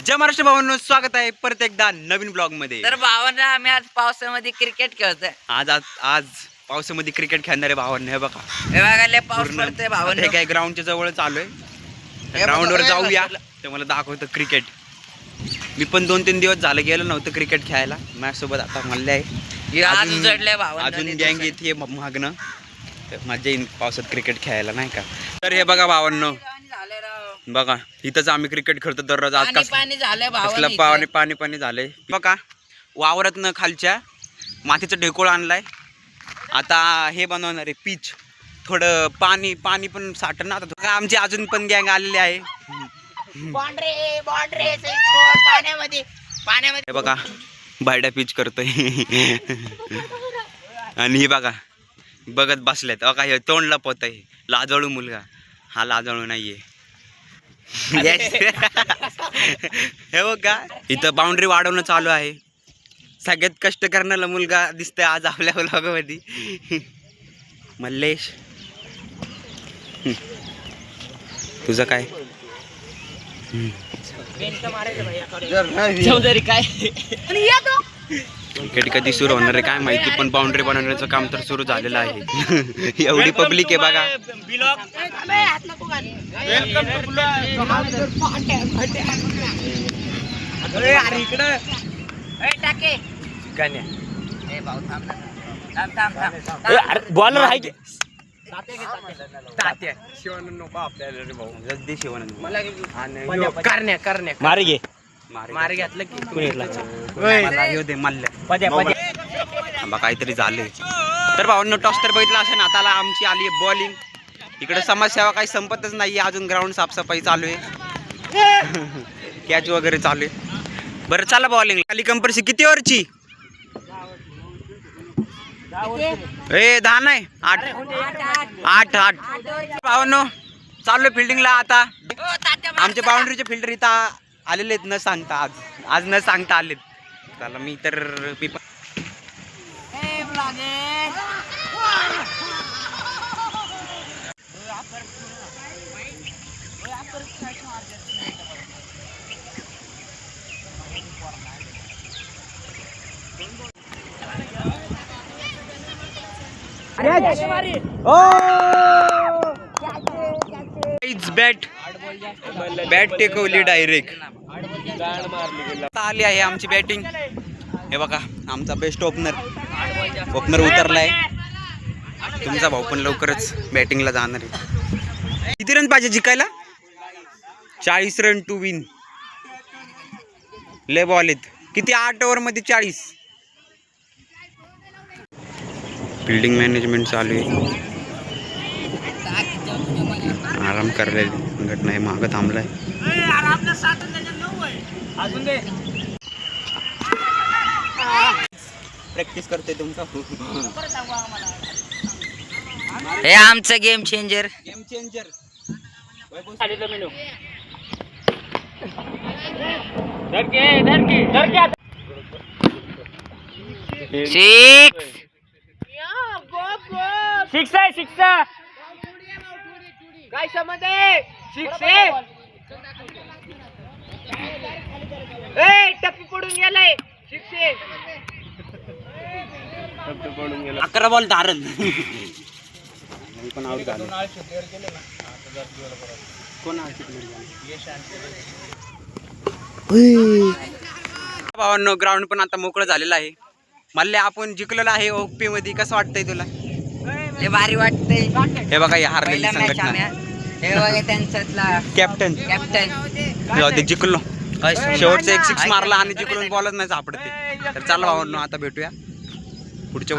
जय महाराष्ट्र भावांनो, स्वागत आहे परत एकदा नवीन ब्लॉग मध्ये. तर भावांनो, आम्ही आज पावसामध्ये क्रिकेट खेळतोय. आज पावसामध्ये क्रिकेट खेळणारे भावांनो, हे बघा हे बघा लय पाऊस पडतोय भावांनो. हे काय ग्राउंडच्या जवळ चालू आहे. ग्राउंड वर जाऊया, ते मला दाखवतं क्रिकेट. मी पण 2-3 दिवस झाले गेलो नव्हतं क्रिकेट खेळायला. माझ्यासोबत आता मल्ले आहे, आज उजडले भावांनो. अजून गँग येते मागणं. मजा येईल पावसात क्रिकेट खेळायला, नाही का? तर हे बघा भावांनो, बघा इथंच आम्ही क्रिकेट खेळतो दररोज. आज पाणी झालंय कसलं पाणी झालंय बघा. वावरातनं खालच्या मातीचं ढेकोळ आणलाय. आता हे बनवणार आहे पिच. थोडं पाणी पण साठण ना. आता आमची अजून पण गँग आलेली आहे. हे बघा बायडा पिच करतोय. आणि हे बघा बघत बसलेत. बघा हे तोंड लपवत आहे. लाजळू मुलगा हा लाजळू नाहीये. हे बघा इथं बाउंड्री वाढवणं चालू आहे. सगळ्यात कष्ट करणारा मुलगा दिसतोय आज आपल्या ब्लॉगमध्ये. मल्लेश, तुझं काय? क्रिकेट कधी सुरू होणार आहे काय माहिती, पण बाउंड्री बनवण्याचं काम तर सुरू झालेलं आहे. एवढी पब्लिक आहे बघा. बॉलर आहे की मारे घे मारे घातलं की काहीतरी झालंय. तर भावांनो, टॉस तर बघितला असेल. आता आमची आली आहे बॉलिंग. इकडे समाजसेवा काही संपतच नाहीये अजून. ग्राउंड साफसफाई चालू आहे. कॅच वगैरे चालू आहे. बरं चला बॉलिंग. खाली कंपल्सरी किती ओव्हरची? 10 नाही 8. भावांनो चालू फिल्डिंगला. आता आमचे बाउंड्रीचे फिल्डर इथं आलेले आहेत न सांगता. आज न सांगता आलेत. त्याला मी तर बॅट टेकवली डायरेक्ट. आली आहे आमची बॅटिंग. हे बघा आमचा बेस्ट ओपनर उतरलाय. तुमचा भाऊ पण लवकरच बॅटिंगला जाणार आहे. किती रन पाहिजे जिंकायला? 40 रन टू विन. ले बॉल आहेत किती? 8 ओव्हरमध्ये 40. फील्डिंग मॅनेजमेंट चालू आहे. आराम करायला घटना आहे. मागं थांबलाय. प्रॅक्टिस करते तुमचा. हे आमचं गेम चेंजर. सिक्स काय संबंध आहे? 6 टप्पी पडून गेलाय. 11 बॉल धारण पण आउट झालं. भावांनो ग्राउंड पण आता मोकळं झालेलं आहे. मल्ले आपण जिंकलेलं आहे ओपी मध्ये. कसं वाटतंय तुला? हे भारी वाटतंय. हे बघा ही हारलेली संघटना. हे बघा त्यांच्यातला कॅप्टन जिंकलो. शेवटचं एक 6 मारला आणि जिंकून बॉलच नाही सापडते. तर चला भावांनो आता भेटूया पुढच्या